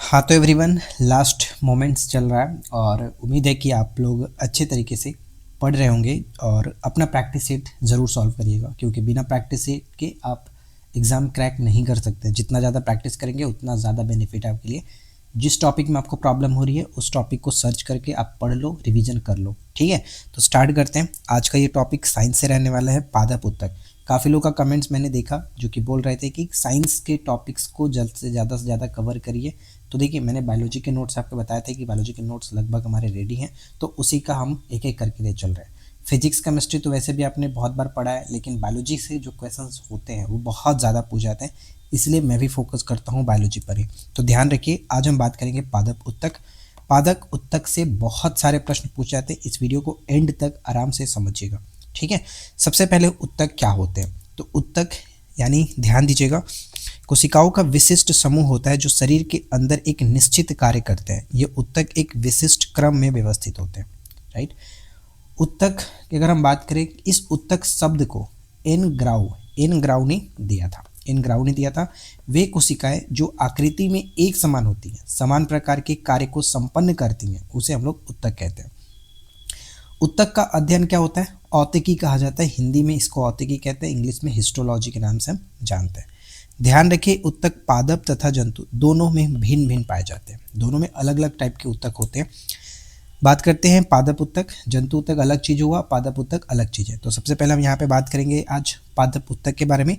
हाँ तो everyone, last moments चल रहा है और उम्मीद है कि आप लोग अच्छे तरीके से पढ़ रहे होंगे और अपना प्रैक्टिस सेट ज़रूर सॉल्व करिएगा, क्योंकि बिना प्रैक्टिस सेट के आप एग्ज़ाम क्रैक नहीं कर सकते। जितना ज़्यादा प्रैक्टिस करेंगे उतना ज़्यादा बेनिफिट है आपके लिए। जिस टॉपिक में आपको प्रॉब्लम हो रही है उस टॉपिक को सर्च करके आप पढ़ लो, रिवीजन कर लो। ठीक है, तो स्टार्ट करते हैं। आज का ये टॉपिक साइंस से रहने वाला है, पादप उत्तक। काफ़ी लोगों का कमेंट्स मैंने देखा जो कि बोल रहे थे कि साइंस के टॉपिक्स को जल्द से ज़्यादा कवर करिए। तो देखिए, मैंने बायोलॉजी के नोट्स आपको बताया था कि बायोलॉजी के नोट्स लगभग हमारे रेडी हैं, तो उसी का हम एक एक करके ले चल रहे हैं। फिजिक्स केमिस्ट्री तो वैसे भी आपने बहुत बार पढ़ा है, लेकिन बायोलॉजी से जो क्वेश्चंस होते हैं वो बहुत ज़्यादा पूछ जाते हैं, इसलिए मैं भी फोकस करता हूँ बायोलॉजी पर ही। तो ध्यान रखिए, आज हम बात करेंगे पादप उत्तक। पादप उत्तक से बहुत सारे प्रश्न पूछ जाते हैं, इस वीडियो को एंड तक आराम से समझिएगा। ठीक है, सबसे पहले उत्तक क्या होते हैं? तो उत्तक यानी, ध्यान दीजिएगा, कोशिकाओं का विशिष्ट समूह होता है जो शरीर के अंदर एक निश्चित कार्य करते हैं। ये उत्तक एक विशिष्ट क्रम में व्यवस्थित होते हैं। राइट, उत्तक की अगर हम बात करें, इस उत्तक शब्द को एन ग्राउ ने दिया था। वे कोशिकाएं जो आकृति में एक समान होती हैं, समान प्रकार के कार्य को संपन्न करती हैं, उसे हम लोग उत्तक कहते हैं। उत्तक का अध्ययन क्या होता है? औतिकी कहा जाता है। हिंदी में इसको औतिकी कहते हैं, इंग्लिश में हिस्टोलॉजी के नाम से हम जानते हैं। ध्यान रखिए, उत्तक पादप तथा जंतु दोनों में भिन्न भिन्न पाए जाते हैं। दोनों में अलग अलग टाइप के उत्तक होते हैं। बात करते हैं पादप उत्तक। जंतु उत्तक अलग चीज़ हुआ, पादप उत्तक अलग चीज़ है। तो सबसे पहले हम यहाँ पे बात करेंगे आज पादप उत्तक के बारे में।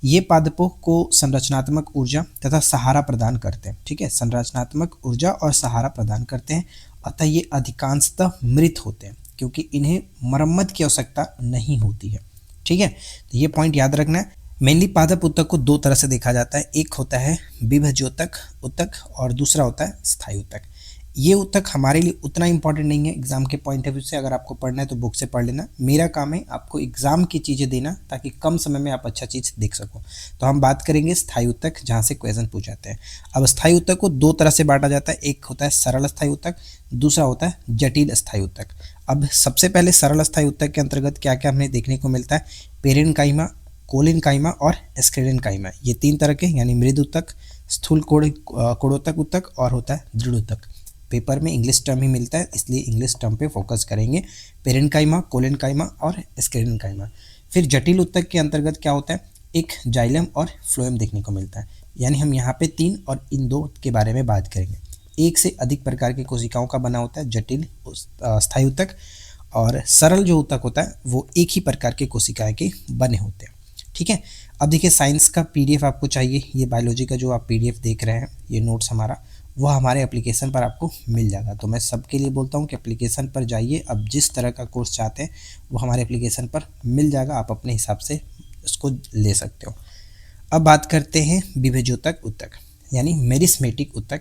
ये पादपों को संरचनात्मक ऊर्जा तथा सहारा प्रदान करते हैं। ठीक है, संरचनात्मक ऊर्जा और सहारा प्रदान करते हैं, अतः ये अधिकांशतः मृत होते हैं क्योंकि इन्हें मरम्मत की आवश्यकता नहीं होती है। ठीक है, तो ये पॉइंट याद रखना है। मेनली पादप उत्तक को दो तरह से देखा जाता है, एक होता है विभज्योतक उत्तक और दूसरा होता है स्थायी उत्तक। ये उत्तक हमारे लिए उतना इंपॉर्टेंट नहीं है एग्जाम के पॉइंट ऑफ व्यू से। अगर आपको पढ़ना है तो बुक से पढ़ लेना। मेरा काम है आपको एग्जाम की चीज़ें देना ताकि कम समय में आप अच्छा चीज़ देख सको। तो हम बात करेंगे स्थायी उत्तक, जहाँ से क्वेश्चन पूछ जाते हैं। अब स्थायी उत्तक को दो तरह से बांटा जाता है, एक होता है सरल स्थायी उत्तक, दूसरा होता है जटिल स्थायी उत्तक। अब सबसे पहले सरल स्थायी उत्तक के अंतर्गत क्या क्या हमें देखने को मिलता है? पेरेनकाइमा, कोलिनकाइमा और स्क्लेरेनकाइमा, ये तीन तरह के, यानी मृद उत्तक, स्थूल कोड़ोत्तक उत्तक और होता है दृढ़ उत्तक। पेपर में इंग्लिश टर्म ही मिलता है, इसलिए इंग्लिश टर्म पे फोकस करेंगे। पेरेनकाइमा, कोलिनकाइमा और स्क्लेरेनकाइमा। फिर जटिल उत्तक के अंतर्गत क्या होता है? एक जाइलम और फ्लोएम देखने को मिलता है, यानी हम यहाँ पे तीन और इन दो के बारे में बात करेंगे। एक से अधिक प्रकार की कोशिकाओं का बना होता है जटिल स्थायी उत्तक, और सरल जो उत्तक होता है वो एक ही प्रकार के कोशिकाएं के बने होते हैं। ठीक है, अब देखिए, साइंस का पीडीएफ आपको चाहिए। ये बायोलॉजी का जो आप पीडीएफ देख रहे हैं, ये नोट्स हमारा, वह हमारे एप्लीकेशन पर आपको मिल जाएगा। तो मैं सबके लिए बोलता हूँ कि एप्लीकेशन पर जाइए। अब जिस तरह का कोर्स चाहते हैं वो हमारे एप्लीकेशन पर मिल जाएगा, आप अपने हिसाब से उसको ले सकते हो। अब बात करते हैं विभज्योतक उत्तक, यानी मेरिस्मेटिक उत्तक।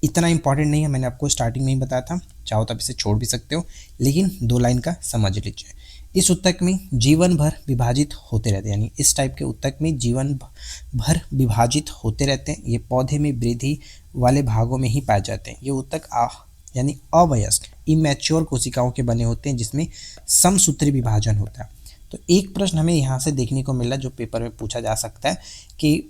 इतना इंपॉर्टेंट नहीं है, मैंने आपको स्टार्टिंग में ही बताया था, चाहो तो आप इसे छोड़ भी सकते हो, लेकिन दो लाइन का समझ लीजिए। इस उत्तक में जीवन भर विभाजित होते रहते हैं, यानी इस टाइप के उत्तक में जीवन भर विभाजित होते रहते हैं। ये पौधे में वृद्धि वाले भागों में ही पाए जाते हैं। ये उत्तक यानी अवयस्क इमैच्योर कोशिकाओं के बने होते हैं, जिसमें समसूत्री विभाजन होता है। तो एक प्रश्न हमें यहाँ से देखने को मिला जो पेपर में पूछा जा सकता है कि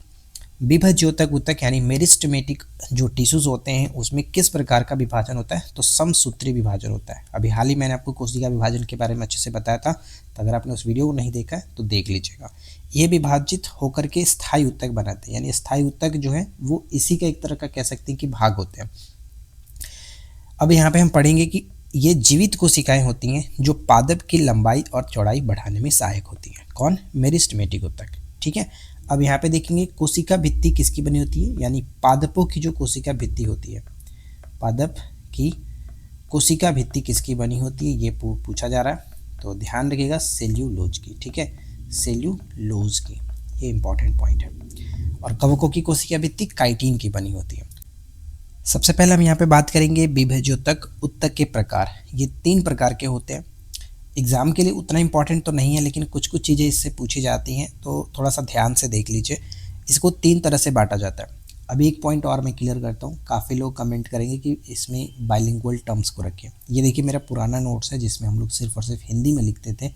विभज्योतक उत्तक यानी मेरिस्टेमेटिक जो टिश्यूज होते हैं उसमें किस प्रकार का विभाजन होता है? तो समसूत्री विभाजन होता है। अभी हाल ही मैंने आपको कोशिका विभाजन के बारे में अच्छे से बताया था, तो अगर आपने उस वीडियो को नहीं देखा है तो देख लीजिएगा। ये विभाजित होकर के स्थायी उत्तक बनाते हैं, यानी स्थायी उत्तक जो है वो इसी का एक तरह का कह सकते हैं कि भाग होते हैं। अब यहाँ पे हम पढ़ेंगे कि ये जीवित कोशिकाएं होती हैं जो पादप की लंबाई और चौड़ाई बढ़ाने में सहायक होती हैं। कौन? मेरिस्टेमेटिक उत्तक। ठीक है, अब यहाँ पे देखेंगे कोशिका भित्ति किसकी बनी होती है, यानी पादपों की जो कोशिका भित्ति होती है, पादप की कोशिका भित्ति किसकी बनी होती है, ये पूछा जा रहा है। तो ध्यान रखिएगा, सेल्यूलोज की। ठीक है, सेल्यूलोज की, ये इंपॉर्टेंट पॉइंट है। और कवकों की कोशिका भित्ति काइटिन की बनी होती है। सबसे पहले हम यहाँ पे बात करेंगे विभज्योतक उत्तक के प्रकार। ये तीन प्रकार के होते हैं। एग्ज़ाम के लिए उतना इंपॉर्टेंट तो नहीं है, लेकिन कुछ कुछ चीज़ें इससे पूछी जाती हैं, तो थोड़ा सा ध्यान से देख लीजिए। इसको तीन तरह से बांटा जाता है। अभी एक पॉइंट और मैं क्लियर करता हूँ। काफ़ी लोग कमेंट करेंगे कि इसमें बाइलिंगुअल टर्म्स को रखें। ये देखिए, मेरा पुराना नोट्स है जिसमें हम लोग सिर्फ और सिर्फ हिंदी में लिखते थे,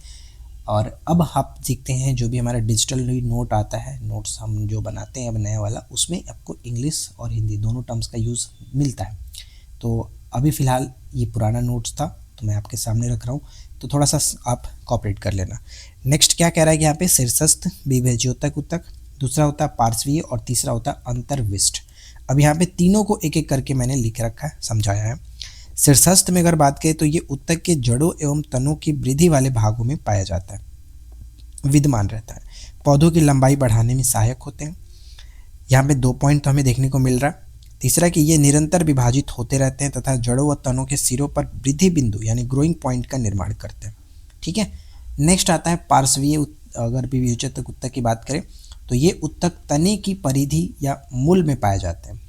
और अब आप देखते हैं जो भी हमारा डिजिटल नोट आता है, नोट्स हम जो बनाते हैं अब नया वाला, उसमें आपको इंग्लिश और हिंदी दोनों टर्म्स का यूज़ मिलता है। तो अभी फ़िलहाल ये पुराना नोट्स था तो मैं आपके सामने रख रहा हूँ, तो थोड़ा सा आप कॉपरेट कर लेना। नेक्स्ट क्या कह रहा है कि यहाँ पे शीर्षस्थ, विभज्योतक उत्तक, दूसरा होता है पार्श्वीय और तीसरा होता है अंतर्विष्ट। अब यहाँ पे तीनों को एक एक करके मैंने लिख रखा है, समझाया है। शीर्षस्थ में अगर बात करें तो ये उत्तक के जड़ों एवं तनों की वृद्धि वाले भागों में पाया जाता है, विद्यमान रहता है। पौधों की लंबाई बढ़ाने में सहायक होते हैं। यहाँ पे 2 पॉइंट तो हमें देखने को मिल रहा है। तीसरा कि ये निरंतर विभाजित होते रहते हैं तथा जड़ों व तनों के सिरों पर वृद्धि बिंदु यानी ग्रोइंग पॉइंट का निर्माण करते हैं। ठीक है। नेक्स्ट आता है पार्श्वीय। अगर विभज्योतक उत्तक की बात करें तो ये उत्तक तने की परिधि या मूल में पाए जाते हैं।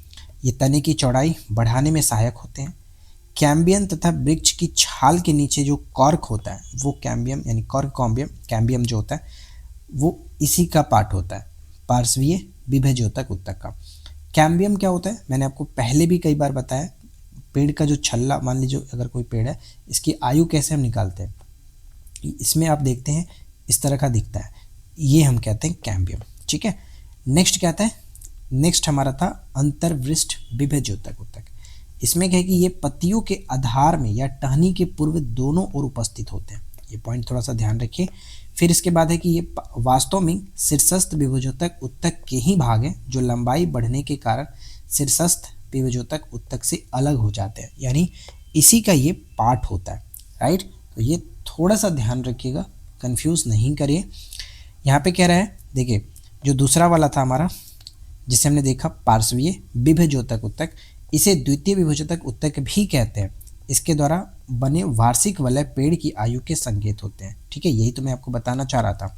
ये तने की चौड़ाई बढ़ाने में सहायक होते हैं। कैम्बियम तथा वृक्ष की छाल के नीचे जो कॉर्क होता है वो कैम्बियम यानी कॉर्क कॉम्बियम, कैम्बियम जो होता है वो इसी का पार्ट होता है पार्श्वीय विभज्योतक उत्तक का। कैम्बियम क्या होता है, मैंने आपको पहले भी कई बार बताया। पेड़ का जो छल्ला, मान लीजिए अगर कोई पेड़ है, इसकी आयु कैसे हम निकालते हैं, इसमें आप देखते हैं इस तरह का दिखता है, ये हम कहते हैं कैम्बियम। ठीक है। नेक्स्ट क्या आता है, नेक्स्ट हमारा था अंतर्विष्ट विभज्योतक उत्तक। इसमें क्या है कि ये पत्तियों के आधार में या टहनी के पूर्व दोनों ओर उपस्थित होते हैं। ये पॉइंट थोड़ा सा ध्यान रखिए। फिर इसके बाद है कि ये वास्तव में शीर्षस्थ विभज्योतक उत्तक के ही भाग हैं जो लंबाई बढ़ने के कारण शीर्षस्थ विभज्योतक उत्तक से अलग हो जाते हैं, यानी इसी का ये पार्ट होता है। राइट, तो ये थोड़ा सा ध्यान रखिएगा, कंफ्यूज नहीं करिए। यहाँ पे कह रहा है, देखिए जो दूसरा वाला था हमारा जिसे हमने देखा पार्श्वीय विभज्योतक उत्तक, इसे द्वितीय विभज्योतक उत्तक भी कहते हैं। इसके द्वारा बने वार्षिक वलय पेड़ की आयु के संकेत होते हैं। ठीक है, यही तो मैं आपको बताना चाह रहा था।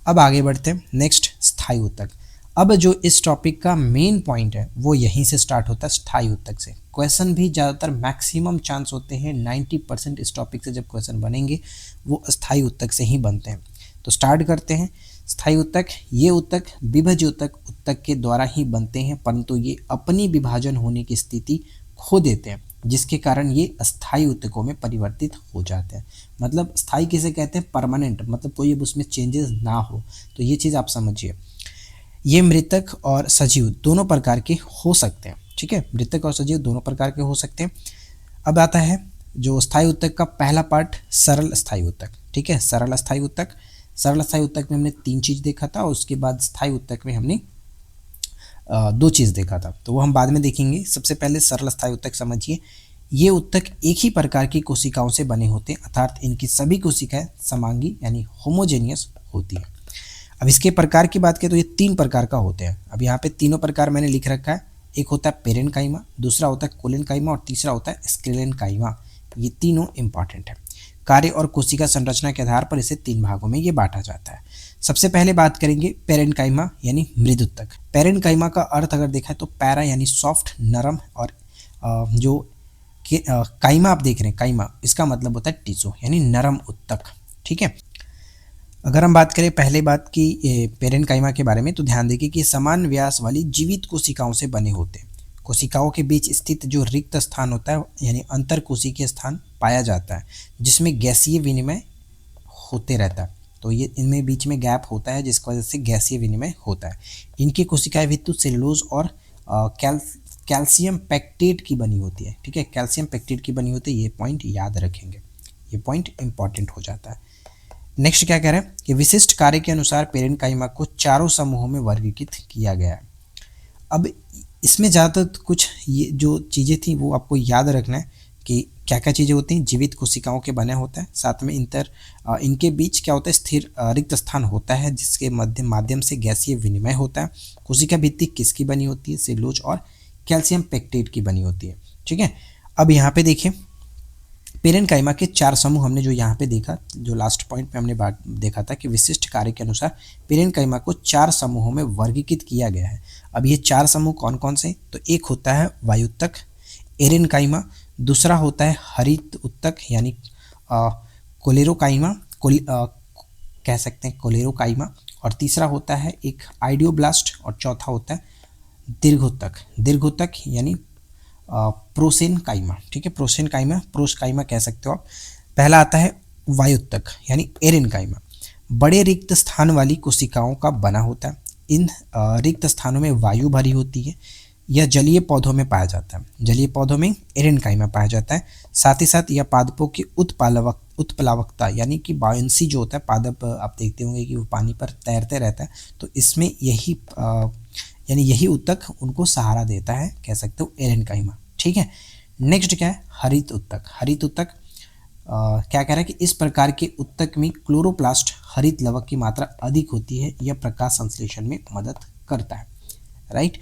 अब आगे बढ़ते हैं। नेक्स्ट स्थायी उत्तक। अब जो इस टॉपिक का मेन पॉइंट है वो यहीं से स्टार्ट होता है, स्थायी उत्तक से। क्वेश्चन भी ज़्यादातर मैक्सिमम चांस होते हैं 90% इस टॉपिक से जब क्वेश्चन बनेंगे वो स्थायी उत्तक से ही बनते हैं। तो स्टार्ट करते हैं। स्थायी उत्तक, ये उत्तक विभज्योतक उत्तक के द्वारा ही बनते हैं, परंतु ये अपनी विभाजन होने की स्थिति खो देते हैं, जिसके कारण ये अस्थायी उत्तकों में परिवर्तित हो जाते हैं। मतलब स्थायी किसे कहते हैं, परमानेंट, मतलब कोई अब उसमें चेंजेस ना हो। तो ये चीज़ आप समझिए। ये मृतक और सजीव दोनों प्रकार के हो सकते हैं। ठीक है, मृतक और सजीव दोनों प्रकार के हो सकते हैं। अब आता है जो स्थायी उत्तक का पहला पार्ट, सरल स्थायी उत्तक। ठीक है, सरल स्थायी उत्तक। सरल स्थायी उत्तक में हमने 3 चीज़ देखा था और उसके बाद स्थायी उत्तक में हमने 2 चीज़ देखा था, तो वो हम बाद में देखेंगे। सबसे पहले सरल स्थायी उत्तक समझिए। ये उत्तक एक ही प्रकार की कोशिकाओं से बने होते हैं, अर्थात इनकी सभी कोशिकाएं समांगी यानी होमोजेनियस होती हैं। अब इसके प्रकार की बात करें तो ये 3 प्रकार का होते हैं। अब यहाँ पे तीनों प्रकार मैंने लिख रखा है। एक होता है पेरेनकाइमा, दूसरा होता है कोलेनकाइमा और तीसरा होता है स्क्लेरेनकाइमा। ये तीनों इंपॉर्टेंट है। कार्य और कोशिका संरचना के आधार पर इसे 3 भागों में ये बांटा जाता है। सबसे पहले बात करेंगे पेरेनकाइमा यानी मृद उत्तक। पेरेनकाइमा का अर्थ अगर देखा है तो पैरा यानी सॉफ्ट, नरम, और जो काइमा आप देख रहे हैं, काइमा इसका मतलब होता है टिश्यू यानी नरम उत्तक। ठीक है। अगर हम बात करें पहले बात की पेरेनकाइमा के बारे में, तो ध्यान देखिए कि समान व्यास वाली जीवित कोशिकाओं से बने होते हैं। कोशिकाओं के बीच स्थित जो रिक्त स्थान होता है यानी अंतर कोशिकीय स्थान पाया जाता है, जिसमें गैसीय विनिमय होते रहता है। तो ये इनमें बीच में गैप होता है जिसकी वजह से गैसीय विनिमय होता है। इनकी कोशिकाएं विद्युत सेलुलोज और कैल्शियम पेक्टेट की बनी होती है। ठीक है, कैल्शियम पेक्टेट की बनी होती है। ये पॉइंट याद रखेंगे, ये पॉइंट इंपॉर्टेंट हो जाता है। नेक्स्ट क्या कह रहे हैं कि विशिष्ट कार्य के अनुसार पेरेनकाइमा को 4 समूहों में वर्गीकृत किया गया है। अब इसमें ज़्यादातर कुछ ये जो चीज़ें थी वो आपको याद रखना है कि क्या क्या चीज़ें होती हैं। जीवित कोशिकाओं के बने होता है, साथ में इनके बीच क्या होता है, स्थिर रिक्त स्थान होता है जिसके माध्यम से गैसीय विनिमय होता है। कोशिका भित्ति किसकी बनी होती है, सेलुलोज और कैल्शियम पेक्टेट की बनी होती है। ठीक है। अब यहाँ पे देखिए पेरेनकाइमा के 4 समूह हमने जो यहाँ पे देखा, जो लास्ट पॉइंट पे हमने देखा था कि विशिष्ट कार्य के अनुसार पेरेनकाइमा को 4 समूहों में वर्गीकृत किया गया है। अब ये 4 समूह कौन कौन से, तो एक होता है वायुत्तक एरेनकाइमा, दूसरा होता है हरित उत्तक यानी कोलेरोकाइमा, कह सकते हैं कोलेरोकाइमा, और तीसरा होता है एक आइडियोब्लास्ट, और चौथा होता है दीर्घोत्तक यानी प्रोसेनकाइमा। ठीक है, प्रोसेनकाइमा, प्रोसकाइमा कह सकते हो आप। पहला आता है वायुत्तक यानी एरेनकाइमा। बड़े रिक्त स्थान वाली कोशिकाओं का बना होता है। इन रिक्त स्थानों में वायु भरी होती है। यह जलीय पौधों में पाया जाता है। जलीय पौधों में एरेनकाइमा पाया जाता है। साथ ही साथ यह पादपों की उत्प्लावकता यानी कि बायंसी जो होता है, पादप आप देखते होंगे कि वो पानी पर तैरते रहता है, तो इसमें यही यानी यही उत्तक उनको सहारा देता है, कह सकते हो एरेनकाइमा। ठीक है, नेक्स्ट क्या है, हरित उत्तक। हरित उत्तक क्या कह रहा है कि इस प्रकार के उत्तक में क्लोरोप्लास्ट हरित लवक की मात्रा अधिक होती है। यह प्रकाश संश्लेषण में मदद करता है। राइट।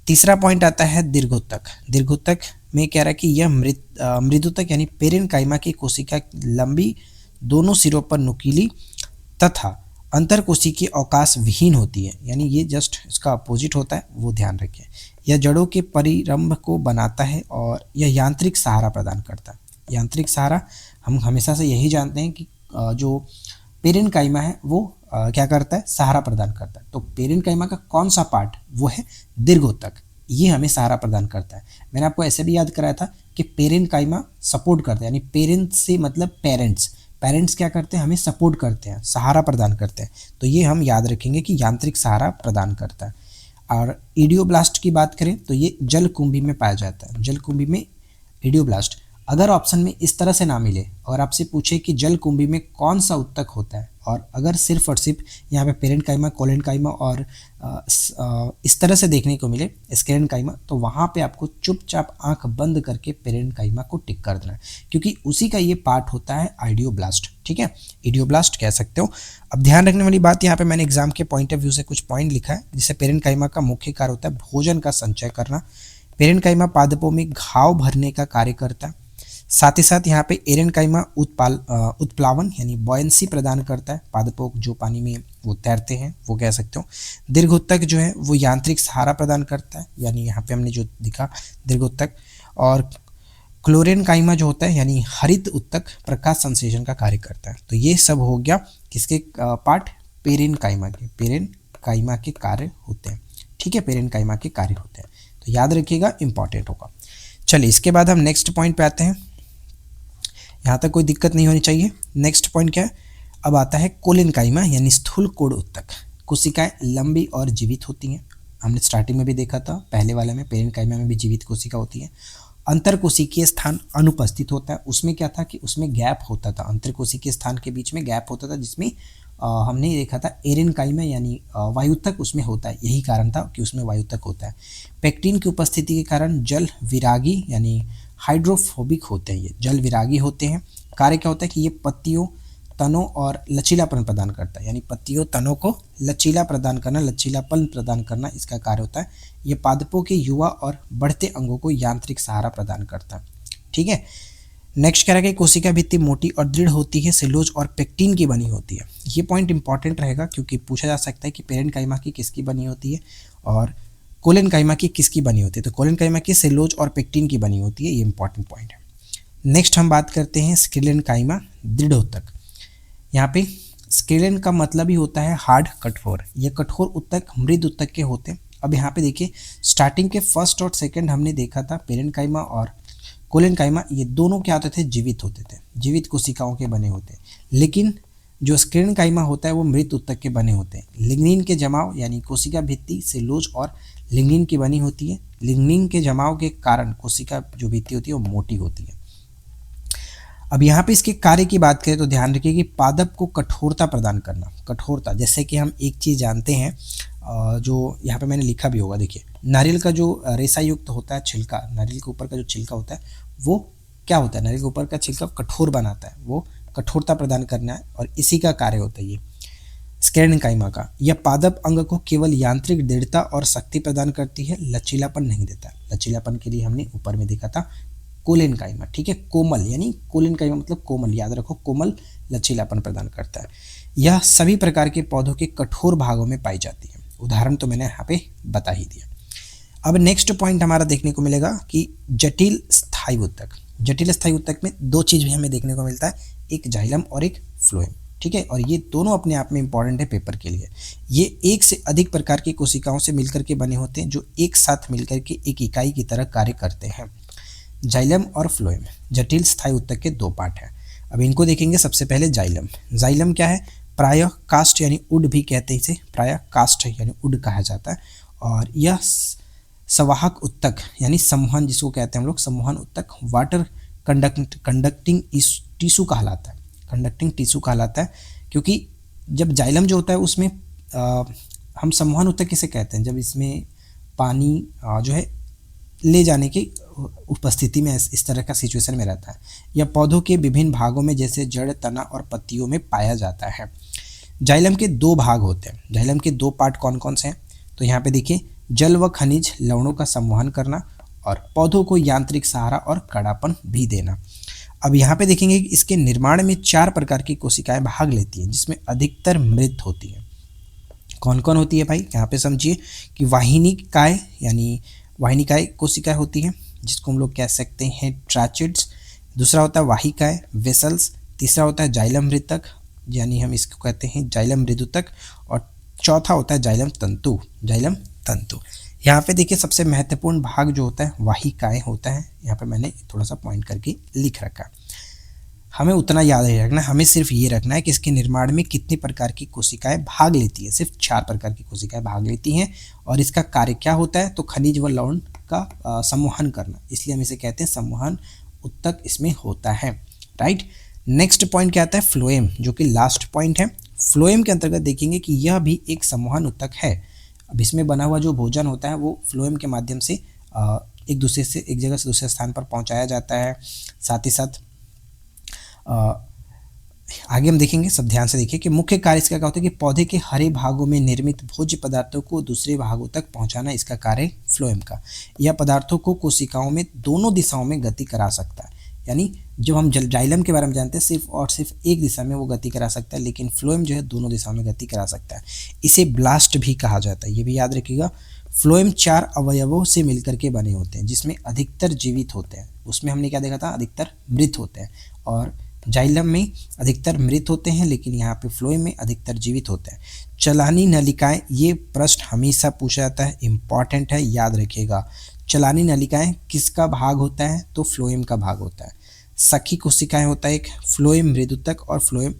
तीसरा पॉइंट आता है दीर्घोत्तक। दीर्घोत्तक में कह रहा है कि यह मृदुतक यानी पेरेनकाइमा की कोशिका लंबी, दोनों सिरों पर नुकीली तथा अंतरकोशिकीय अवकाश विहीन होती है, यानी ये जस्ट इसका अपोजिट होता है, वो ध्यान रखें। यह जड़ों के परिरंभ को बनाता है और यह यांत्रिक सहारा प्रदान करता है। यांत्रिक सहारा हम हमेशा से यही जानते हैं कि जो पेरेनकाइमा है वो क्या करता है, सहारा प्रदान करता है। तो पेरेनकाइमा का कौन सा पार्ट, वो है दीर्घोत्तक, ये हमें सहारा प्रदान करता है। मैंने आपको ऐसे भी याद कराया था कि पेरेनकाइमा सपोर्ट करता है, यानी पेरेंट्स से मतलब पेरेंट्स, पेरेंट्स क्या करते हैं, हमें सपोर्ट करते हैं, सहारा प्रदान करते हैं। तो ये हम याद रखेंगे कि यांत्रिक सहारा प्रदान करता है। और इडियोब्लास्ट की बात करें तो ये जलकुंभी में पाया जाता है। जलकुंभी में इडियोब्लास्ट, अगर ऑप्शन में इस तरह से ना मिले और आपसे पूछे कि जलकुंभी में कौन सा उत्तक होता है, और अगर सिर्फ और सिर्फ यहाँ पे पेरेनकाइमा, कोलेनकाइमा और इस तरह से देखने को मिले स्क्लेरेनकाइमा, तो वहाँ पे आपको चुपचाप आंख बंद करके पेरेनकाइमा को टिक कर देना है, क्योंकि उसी का ये पार्ट होता है आइडियोब्लास्ट। ठीक है, इडियोब्लास्ट कह सकते हो। अब ध्यान रखने वाली बात, यहाँ पे मैंने एग्जाम के पॉइंट ऑफ व्यू से कुछ पॉइंट लिखा है। जैसे पेरेनकाइमा का मुख्य कार्य होता है भोजन का संचय करना। पेरेनकाइमा पादपों में घाव भरने का कार्य करता है। साथ ही साथ यहाँ पे एरेनकाइमा उत्प्लावन यानी बॉयंसी प्रदान करता है। पादपों जो पानी में वो तैरते हैं, वो कह सकते हो। दीर्घोत्तक जो है वो यांत्रिक सहारा प्रदान करता है, यानी यहाँ पे हमने जो दिखा दीर्घोत्तक। और क्लोरेनकाइमा जो होता है यानी हरित उत्तक प्रकाश संश्लेषण का कार्य करता है। तो ये सब हो गया किसके पार्ट, पेरेनकाइमा के। पेरेनकाइमा के कार्य होते हैं। ठीक है, पेरेनकाइमा के कार्य होते हैं, तो याद रखिएगा, इंपॉर्टेंट होगा। चलिए इसके बाद हम नेक्स्ट पॉइंट पे आते हैं। यहाँ तक कोई दिक्कत नहीं होनी चाहिए। नेक्स्ट पॉइंट क्या है, अब आता है कोलेनकाइमा यानी स्थूल कोण उत्तक। कोशिकाएं लंबी और जीवित होती हैं। हमने स्टार्टिंग में भी देखा था, पहले वाले में पेरेनकाइमा में भी जीवित कोशिका होती है। अंतरकोशिकीय स्थान अनुपस्थित होता है। उसमें क्या था कि उसमें गैप होता था, अंतरकोशिकीय स्थान के बीच में गैप होता था, जिसमें हमने देखा था एरेनकाइमा यानी वायुत्तक उसमें होता है। यही कारण था कि उसमें वायुत्तक होता है। पेक्टिन की उपस्थिति के कारण जल विरागी यानी हाइड्रोफोबिक होते हैं। ये जल विरागी होते हैं। कार्य क्या होता है कि ये पत्तियों, तनों और लचीलापन प्रदान करता है, यानी पत्तियों, तनों को लचीला प्रदान करना, लचीलापन प्रदान करना इसका कार्य होता है। ये पादपों के युवा और बढ़ते अंगों को यांत्रिक सहारा प्रदान करता है। ठीक है, नेक्स्ट कह रहा है कि कोशिका भित्ति मोटी और दृढ़ होती है, सेलुलोज और पेक्टिन की बनी होती है। ये पॉइंट इंपॉर्टेंट रहेगा, क्योंकि पूछा जा सकता है कि पेरेनकाइमा की किसकी बनी होती है और कोलेनकाइमा की किसकी बनी होती है। तो कोलेनकाइमा की सेलुलोज और पेक्टिन की बनी होती है, ये इंपॉर्टेंट पॉइंट है। नेक्स्ट हम बात करते हैं स्क्लेरेनकाइमा दृढ़ोत्तक। यहाँ पे स्क्लेरेन का मतलब ही होता है हार्ड, कठोर। ये कठोर उत्तक मृद उत्तक के होते हैं। अब यहाँ पे देखिए, स्टार्टिंग के फर्स्ट और सेकंड हमने देखा था पेरेनकाइमा और कोलेनकाइमा, ये दोनों क्या होते थे, जीवित होते थे, जीवित कोशिकाओं के बने होते हैं। लेकिन जो स्क्लेरेनकाइमा होता है वो मृत उत्तक के बने होते हैं। लिग्निन के जमाव यानी कोशिका भित्ति सेलुलोज और लिग्निन की बनी होती है। लिग्निन के जमाव के कारण कोशिका जो भित्ति होती है वो मोटी होती है। अब यहाँ पे इसके कार्य की बात करें तो ध्यान रखिए कि पादप को कठोरता प्रदान करना। कठोरता, जैसे कि हम एक चीज़ जानते हैं, जो यहाँ पे मैंने लिखा भी होगा, देखिए नारियल का जो रेशा युक्त होता है छिलका, नारियल के ऊपर का जो छिलका होता है वो क्या होता है, नारियल के ऊपर का छिलका कठोर बनाता है, वो कठोरता प्रदान करना है, और इसी का कार्य होता है ये स्क्लेरेनकाइमा का। यह पादप अंग को केवल यांत्रिक दृढ़ता और शक्ति प्रदान करती है, लचीलापन नहीं देता। लचीलापन के लिए हमने ऊपर में देखा था कोलेनकाइमा। ठीक है, कोमल यानी कोलेनकाइमा मतलब कोमल, याद रखो, कोमल लचीलापन प्रदान करता है। यह सभी प्रकार के पौधों के कठोर भागों में पाई जाती है। उदाहरण तो मैंने यहाँ पे बता ही दिया। अब नेक्स्ट पॉइंट हमारा देखने को मिलेगा कि जटिल स्थायी उत्तक। जटिल स्थायी उत्तक में दो चीज़ भी हमें देखने को मिलता है, एक जाइलम और एक फ्लोएम। ठीक है, और ये दोनों अपने आप में इंपॉर्टेंट है पेपर के लिए। ये एक से अधिक प्रकार की कोशिकाओं से मिलकर के बने होते हैं, जो एक साथ मिलकर के एक इकाई की तरह कार्य करते हैं। जाइलम और फ्लोएम जटिल स्थायी उत्तक के दो पार्ट हैं। अब इनको देखेंगे। सबसे पहले जाइलम। जाइलम क्या है, प्रायः कास्ट यानी उड भी कहते हैं इसे, प्रायः कास्ट यानी उड कहा जाता है। और यह संवाहक उत्तक यानी संवहन जिसको कहते हैं हम लोग, संवहन उत्तक वाटर कंडक्टिंग टिश्यू कहलाता है, कंडक्टिंग टिश्यू कहलाता है। क्योंकि जब जाइलम जो होता है उसमें हम संवहन उत्तक किसे कहते हैं, जब इसमें पानी जो है ले जाने की उपस्थिति में इस तरह का सिचुएशन में रहता है। यह पौधों के विभिन्न भागों में जैसे जड़, तना और पत्तियों में पाया जाता है। जाइलम के दो भाग होते हैं। जाइलम के दो पार्ट कौन कौन से हैं, तो यहाँ पे देखिए, जल व खनिज लवणों का संवहन करना और पौधों को यांत्रिक सहारा और कड़ापन भी देना। अब यहाँ पे देखेंगे कि इसके निर्माण में 4 प्रकार की कोशिकाएं भाग लेती हैं, जिसमें अधिकतर मृत होती हैं। कौन कौन होती है भाई, यहाँ पे समझिए कि वाहिनिकाएं यानी वाहिनिकाएं कोशिकाएं होती हैं, जिसको हम लोग कह सकते हैं ट्रैचिड्स। दूसरा होता है वाहिकाएं, वेसल्स। तीसरा होता है जाइलम मृतक यानी हम इसको कहते हैं जाइलम मृदुतक। और चौथा होता है जाइलम तंतु, जाइलम तंतु। यहाँ पे देखिए सबसे महत्वपूर्ण भाग जो होता है वाहिकाएं होता है। यहाँ पे मैंने थोड़ा सा पॉइंट करके लिख रखा। हमें उतना याद नहीं रखना, हमें सिर्फ ये रखना है कि इसके निर्माण में कितनी प्रकार की कोशिकाएं भाग लेती है। सिर्फ 4 प्रकार की कोशिकाएं भाग लेती हैं। और इसका कार्य क्या होता है, तो खनिज व लवण का संवहन करना, इसलिए हम इसे कहते हैं संवहन उत्तक इसमें होता है। राइट, नेक्स्ट पॉइंट क्या आता है, फ्लोएम, जो कि लास्ट पॉइंट है। फ्लोएम के अंतर्गत देखेंगे कि यह भी एक संवहन उत्तक है। अब इसमें बना हुआ जो भोजन होता है वो फ्लोएम के माध्यम से एक दूसरे से, एक जगह से दूसरे स्थान पर पहुंचाया जाता है। साथ ही साथ आगे हम देखेंगे, सब ध्यान से देखिए कि मुख्य कार्य इसका क्या होता है कि पौधे के हरे भागों में निर्मित भोज्य पदार्थों को दूसरे भागों तक पहुंचाना इसका कार्य फ्लोएम का। यह पदार्थों को कोशिकाओं में दोनों दिशाओं में गति करा सकता है। यानी जब हम जाइलम के बारे में जानते हैं सिर्फ और सिर्फ एक दिशा में वो गति करा सकता है, लेकिन फ्लोएम जो है दोनों दिशाओं में गति करा सकता है। इसे ब्लास्ट भी कहा जाता है, ये भी याद रखिएगा। फ्लोएम 4 अवयवों से मिलकर के बने होते हैं, जिसमें अधिकतर जीवित होते हैं। उसमें हमने क्या देखा था, अधिकतर मृत होते हैं। और जाइलम में अधिकतर मृत होते हैं, लेकिन यहाँ पे फ्लोएम में अधिकतर जीवित होते हैं। चलानी नलिकाएं, ये प्रश्न हमेशा पूछा जाता है, इंपॉर्टेंट है, याद रखिएगा। चलानी नलिकाएं किसका भाग होता है, तो फ्लोएम का भाग होता है। सखी कोशिकाएं होता है एक, फ्लोएम मृदुतक और फ्लोएम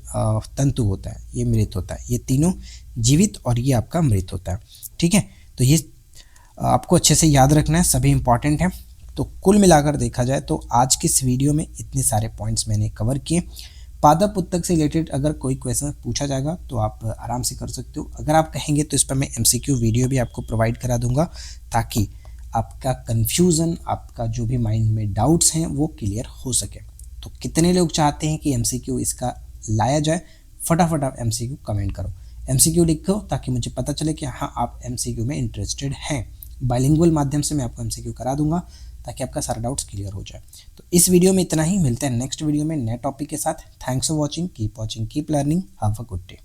तंतु होता है, ये मृत होता है। ये तीनों जीवित और ये आपका मृत होता है। ठीक है, तो ये आपको अच्छे से याद रखना है, सभी इंपॉर्टेंट हैं। तो कुल मिलाकर देखा जाए तो आज की इस वीडियो में इतने सारे पॉइंट्स मैंने कवर किए। पादप उत्तक से रिलेटेड अगर कोई क्वेश्चन पूछा जाएगा तो आप आराम से कर सकते हो। अगर आप कहेंगे तो इस पर मैं MCQ वीडियो भी आपको प्रोवाइड करा दूंगा, ताकि आपका कन्फ्यूज़न, आपका जो भी माइंड में डाउट्स हैं वो क्लियर हो सके। तो कितने लोग चाहते हैं कि MCQ इसका लाया जाए, फटाफट आप MCQ कमेंट करो, MCQ लिखो, ताकि मुझे पता चले कि हाँ आप MCQ में इंटरेस्टेड हैं। बाइलिंगुअल माध्यम से मैं आपको MCQ करा दूंगा, ताकि आपका सारा डाउट्स क्लियर हो जाए। तो इस वीडियो में इतना ही, मिलते हैं नेक्स्ट वीडियो में नए टॉपिक के साथ। Thanks for watching, keep learning, have a good day.